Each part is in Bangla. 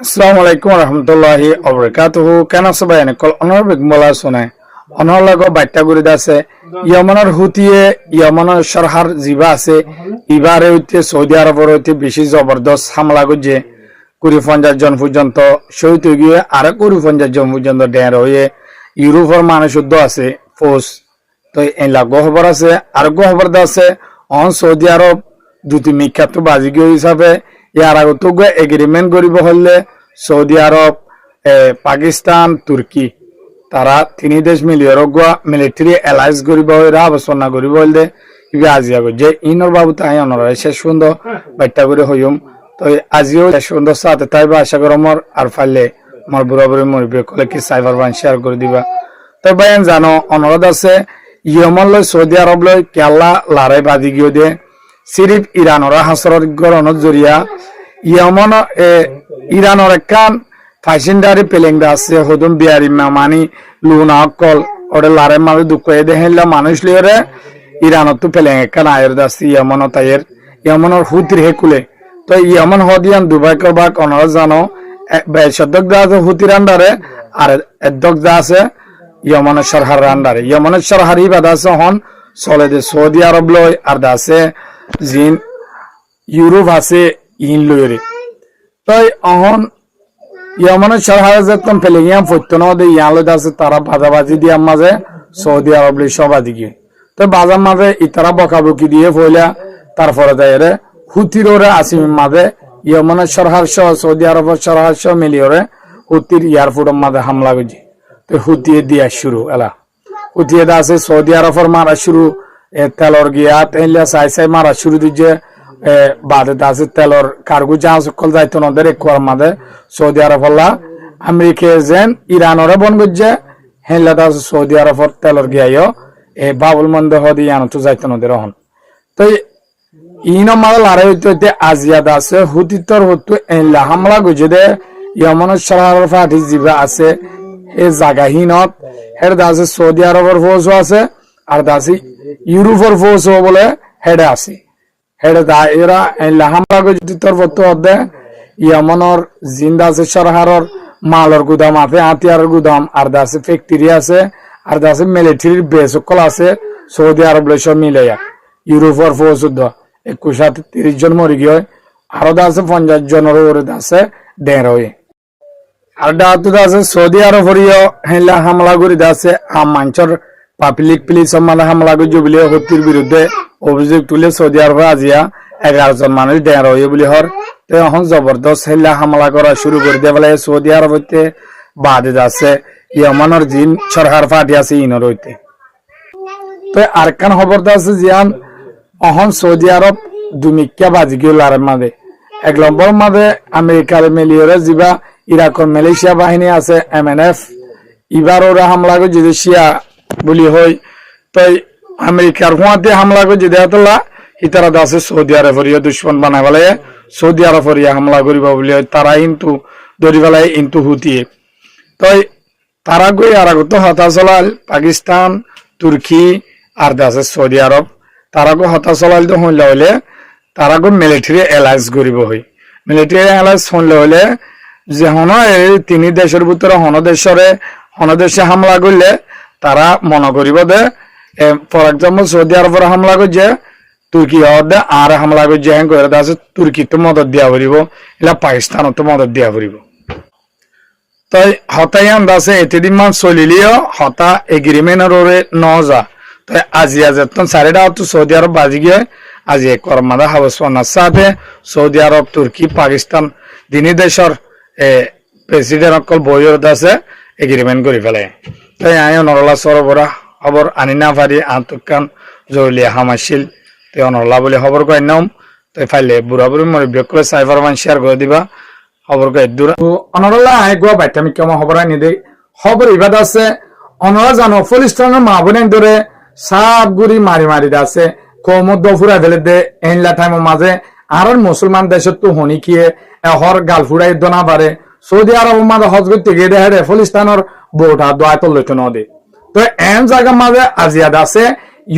আসসালামু আলাইকুম রহমতুল্লাহি অবরাকাতুহু কেন সবাই কল অনর বিগমলা শুনে অনর লগ বাইটা করে আছে ইয়মনের হুতিয়ে ইয়মনের সরহার জিবা আছে ইবারে হইতে সৌদি আরবের হইতে বেশি জবরদস্ত হামলা করছে 50 জন পর্যন্ত শহীদ গিয়ে আর 50 জন পর্যন্ত ডের হয়ে ইউরোপের মানুষ আছে ফোর্স তো এই লাগো খবর আছে আর খবর আছে অন সৌদি আরব দুটি বিখ্যাত বাজিগীয় হিসাবে ইয়ার আগত এগ্রিমেন্ট করিব হলে সৌদি আরব পাকিস্তান তুর্কি তারা তিনি দেশ মিলিয়ে মিলিটারি অ্যালায়েন্স করিব আলোচনা করিব হলে ইবে আজিয়া যে ইনর বাবু তাই অনরা শেষ সুন্দর বার্তা করে হইম তো আজিও শেষ সুন্দর সাথে তাই বা আশা করো মর আর ফাইলে মর বুড়াবুড়ি মরবে কলে কি সাইবার বান শেয়ার করে দিবা তো বাইন জানো অনুরোধ আছে ইয়মন লই সৌদি আরব লই কেলা লারাই বাদি গিয়ে দে সিরিফ ইরানরা হাসরত গরণত জরিয়া ইয়মন ইরানর একখান ফাইসিন্ডারি পেলেংদা আছে হদুম বিয়ারি মামানি লুনা অকল ওরে লারে মাঝে দুঃখ দেহেলা মানুষ লিওরে ইরানত তো পেলেং একখান আয়ের দাসি ইয়মন তাইয়ের ইয়মনের হুতির হেকুলে তো ইয়মন হদিয়ান দুবাই করবাক অনরা জানো বেশদক দা আছে হুতির আন্ডারে আর এদক দা আছে ইয়মনের সরহার আন্ডারে ইয়মনের সরহারি বাদ আছে হন চলে দে সৌদি আরব লই আর দাসে জিন ইউরোপ আছে ইন লইরে তাই অহন ইয়মনের সরহারে যেতন পেলেগিয়াম ফত্যন দে ইয়ালে দাসে তারা বাজাবাজি দিয়া মাঝে সৌদি আরব লই সবাদি গিয়ে তো বাজার মাঝে ইতারা বকাবকি দিয়ে ফইলা তারপরে যাইরে হুতির ওরে আসিম মাঝে ইয়মনের সরহার সহ সৌদি আরবের সরহার সহ মিলিয়রে হুতির এয়ারপোর্টের মাঝে হামলা করছে তো হুতিয়ে দিয়া শুরু এলা হুতিয়ে দা আছে সৌদি আরবের মারা শুরু তেলর গিয়া তেলিয়া চাই মারা শুরু দিচ্ছে বাদে আছে তেলর কার্গো যা সকল যাইতো নদের একর মাঝে সৌদি আরবল্লা আমেরিকা যেন ইরানরে বন করছে হেলা আছে সৌদি আরবের তেলর গিয়াইও বাবুল মন্দ হদি আনত যাইতো নদের হন তো ইন মাল লড়াই হইতে আজিয়াদ আছে হুতিতর হতো এলা হামলা গুজে দে ইয়মনের সরহার ফাটি জিবা আছে এ জাগাহীনত হের দাসে সৌদি আরবের ফৌজ আছে আর দাসি ইউরোপের ফৌজ বলে হেডে আছে হেডে দা এরা এলা হামলা গুজে তোর হতো দে ইয়মনের জিন্দা আছে সরহারর মালর গুদাম আছে হাতিয়ারের গুদাম আর দাসে ফ্যাক্টরি আছে আর দাসে মিলিটারির বেস সকল আছে সৌদি আরব লই সব মিলাইয়া ইউরোপের ফৌজ 21-30 জন মরি গিয়ে আরো আছে 50 জনের ওরে আছে ডের হয়ে আর ডাতু আছে সৌদি আরব হরিও হেলা হামলা করে আছে আমাঞ্চর পাবলিক পুলিশ মালা হামলা করে জুবিলি হত্যার বিরুদ্ধে অভিযোগ তুলে সৌদি আরব আজিয়া 11 জন মানুষ ডের হয়ে বলি হর তো এখন জবরদস্ত হেলা হামলা করা শুরু করে দিয়ে বলে সৌদি আরব হইতে বাদে আছে ইয়মানের জিন সরকার ফাটি আছে ইনর হইতে তো আরেকখান খবর আছে জিয়ান অহন সৌদি আরব দুমিক্কা বাজি গিয়ে লারের মাঝে 1 নম্বর মাঝে আমেরিকার মিলিয়রে যা ইরাকর মালয়েশিয়া বাহিনী আছে MNF এবার ওরা হামলা করে যদি শিয়া বলি হয় তাই আমেরিকার হুয়াতে হামলা করে যদি এতলা ইতারা আছে সৌদি আরবের দুশ্মন বানাই বলে সৌদি আরবের হামলা করিব বলি তারা কিন্তু দড়ি বেলায় কিন্তু হুতিয়ে তাই তারা গই আর আগত হতা চলাল পাকিস্তান তুর্কি আর আছে সৌদি আরব তারাকে হতা চলাল তো হইলে হলে তারাকে মিলিটারি অ্যালায়েন্স করিব হয় মিলিটারি অ্যালায়েন্স হইলে হলে যে হন এই 3 দেশের ভিতরে হনদেশে হামলা করলে তারা মনে করিব দে ফর এক্সাম্পল সৌদি আরবের হামলা করছে তুর্কি হদে আর হামলা করছে হ্যাঁ করে আছে তুর্কি তো মদত দিয়া পড়িব এলা পাকিস্তানও তো মদত দিয়া পড়িব তাই হতাই আন্দাছে এতদিন মান চলিলিও হতা এগ্রিমেন্টের ওরে নজা তাই আজি যেতন 4:30 তো সৌদি আরব বাজি গিয়ে আজি কর্মাদা হাবসনার সাথে সৌদি আরব তুর্কি পাকিস্তান দিনী দেশের প্রেসিডেন্ট অকল বইয়ের আছে এগ্রিমেন্ট করে ফেলে তাই আয় নরলা সরবরা খবর আনি না পারি আন্তকান জরুরি হামাশিল তাই অনরলা বলে খবর কই নাম তাই ফাইলে বুড়া বুড়ি মরে বিক্রে সাইবার মান শেয়ার করে দিবা খবর কই দূর অনরলা আয় গোয়া বাইটামি কেমন খবর আনি দেই খবর ইবাদ আছে অনরা জানো ফলিস্তানের মা বোনের ধরে সাপ গুড়ি মারি আছে কমত দফুরা ফেলে দে এনলা টাইমের মাঝে আর মুসলমান দেশের তো হনি কিয়ে হর গাল ফুড়াই দনা পারে সৌদি আরব মাঝে হজ করতে গিয়ে দেখে ফলিস্তানের বউটা দোয়া তো লইতে নদে তো এন জায়গার মাঝে আজিয়াদ আছে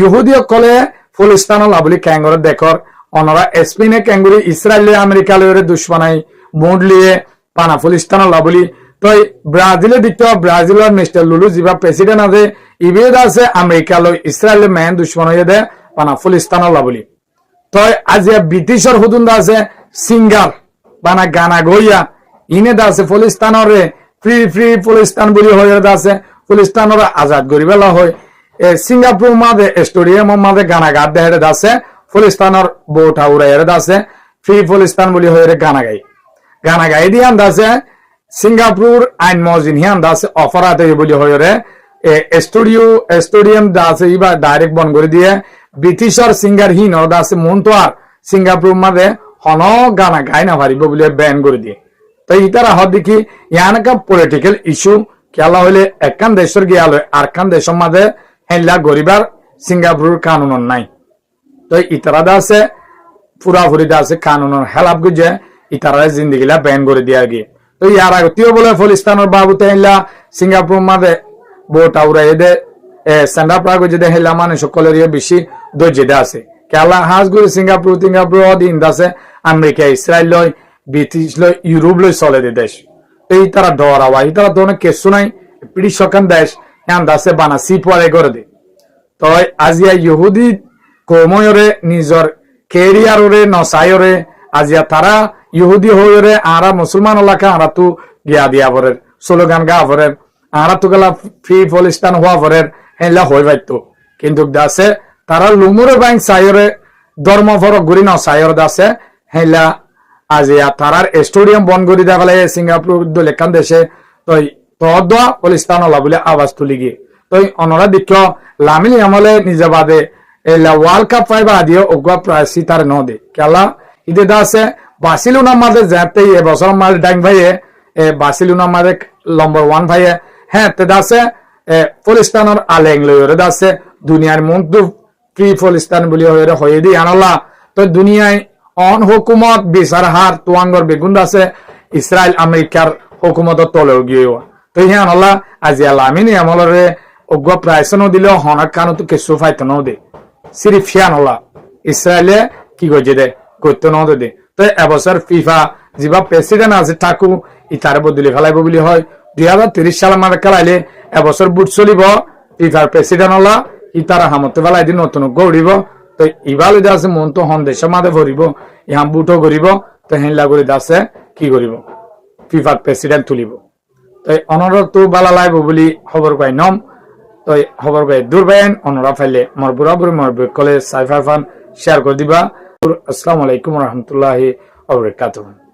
ইহুদি কলে ফলিস্তানের লাভলি ক্যাঙ্গরে দেখর অনরা স্পেনে ক্যাঙ্গুরি ইসরায়েল আমেরিকা লইরে দুশ্মনাই মুড লিয়ে পানা ফলিস্তান বলি তো ব্রাজিলের দিক ব্রাজিলের মিস্টার লুলু যা প্রেসিডেন্ট আছে ইবেদ আছে আমেরিকা লো ইসরায়েলের মেন দুশ্মন হয়ে দে পানা ফলিস্তান বলি তো আজ ব্রিটিশের হুদুন্দা আছে সিঙ্গার বানা গানা গইয়া ইনে দা আছে ফলিস্তানের ফ্রি ফ্রি ফলিস্তান বলি হয়ে আছে ফলিস্তানের আজাদ করিবেলা হয় সিঙ্গাপুর মাঝে স্টেডিয়াম মাঝে গানা গাত দেহে আছে ফলিস্তানের বোট উড়াই আছে ফ্রি ফলিস্তান বলি হয়ে গানা গাই দিয়ে আছে সিঙ্গাপুর আইন মজিন হিয়ান আছে অফার আতে বলি হয়ে স্টেডিয়াম দা আছে ইবা ডাইরেক্ট বন করে দিয়ে ব্রিটিশের সিঙ্গার হিন আছে মন তো আর সিঙ্গাপুর মাঝে হন গানা গাই না পারিব বলে ব্যান করে দিয়ে তো ইতারা হদ দেখি ইয়ানকা পলিটিক্যাল ইস্যু খেলা হইলে একখান দেশের গিয়াল আরখান দেশের মাঝে হেলা গরিবার সিঙ্গাপুর কানুন নাই তো ইতারা আছে পুরাপুরি আছে কানুনের হেলাপ গুজে ইতারা জিন্দিগিলা ব্যান করে দিয়ে গিয়ে তো ইয়ার আগতেও বলে ফলিস্তানের বাবুতে হেলা সিঙ্গাপুর মাঝে বোট আউরাই দে স্ট্যান্ড আপ রাখো যদি হেলা মানে সকলের বেশি ধৈর্য আছে খেলা হাজ করে সিঙ্গাপুর অধীন আছে আমেরিকা ইসরায়েল লয় ব্রিটিশ লয় ইউরোপ লয় চলে দে দেশ এই তারা ডর আওয়া এই তারা তো অনেক কেসু নাই পিড়ি সকান দেশ হ্যাঁ দাসে বানা সি পরে করে দে তো আজিয়া ইহুদি কময়রে নিজর কেরিয়ারে নসায়রে আজিয়া তারা ইহুদি হয়ে আরা মুসলমান এলাকা আরা তু গিয়া দিয়া পরের স্লোগান গা পরের আরা তু গেলা ফ্রি ফলিস্তান হওয়া পরের হেলা হয়ে পাইতো কিন্তু দাসে তারা লুমুরে ব্যাংক সায়রে ধর্ম ফরক ঘুরি নসায়র দাসে হেলা আজিয়া তারার স্টেডিয়াম বন করে দেওয়া ফেলে সিঙ্গাপুর লেখান দেশে তো ফলিস্তান ওলা বলে আওয়াজ তুলি গিয়ে তো অনরা দিক লামিলি আমলে নিজে বাদে এলা ওয়ার্ল্ড কাপ পাইবা দিয়ে ওগুয়া প্রায় সিতার ন দে খেলা ইদে দাসে বার্সেলোনার মাঝে যাতে এবছর মাঝে ডাইং ভাইয়ে বার্সেলোনার মাঝে নম্বর 1 ভাইয়ে হ্যাঁ তে দাসে ফলিস্তানের আলেং লইরে দাসে দুনিয়ার মন্তু ফ্রি ফলিস্তান বলি হয়ে দি আনলা তো দুনিয়ায় অন হুকুমত বিচার হার তোয়াঙ্গর বেগুন আছে ইসরায়েল আমেরিকার হুকুমতর তলেও গিয়ে তো হ্যাঁ আনলা আজি আলামিনি আমলরে অজ্ঞ প্রাইসন দিলে হনার কানো তো কিছু ফাইতে ন দে সিরিফ ফিয়ান হলা ইসরায়েলে কি গজে দে করতে ন দে তো এবছর ফিফা যা প্রেসিডেন্ট আছে ঠাকু ইতারে বদলি ফেলাইব বলি হয় 2030 সালের মাঝে খেলাইলে এবছর বুট চলিব ফিফার প্রেসিডেন্ট হলা ইতারা হামতে ফেলাই দিন নতুন গৌড়িব তো ইবালে আছে মন তো হন দেশের মাঝে ভরিব ইহা বুটো করিব তো হেনলা করে দাসে কি করিব ফিফার প্রেসিডেন্ট তুলিব তো অনুরোধ তো বালা লাইব বলি খবর পাই নম তো খবর পাই দূর পাইন অনুরা ফাইলে মোর বুড়াবুড়ি মোর কলেজ সাইফার ফান শেয়ার করে দিবা। আসসালামু আলাইকুম রহমতুল্লাহি ওয়া বারাকাতুহু।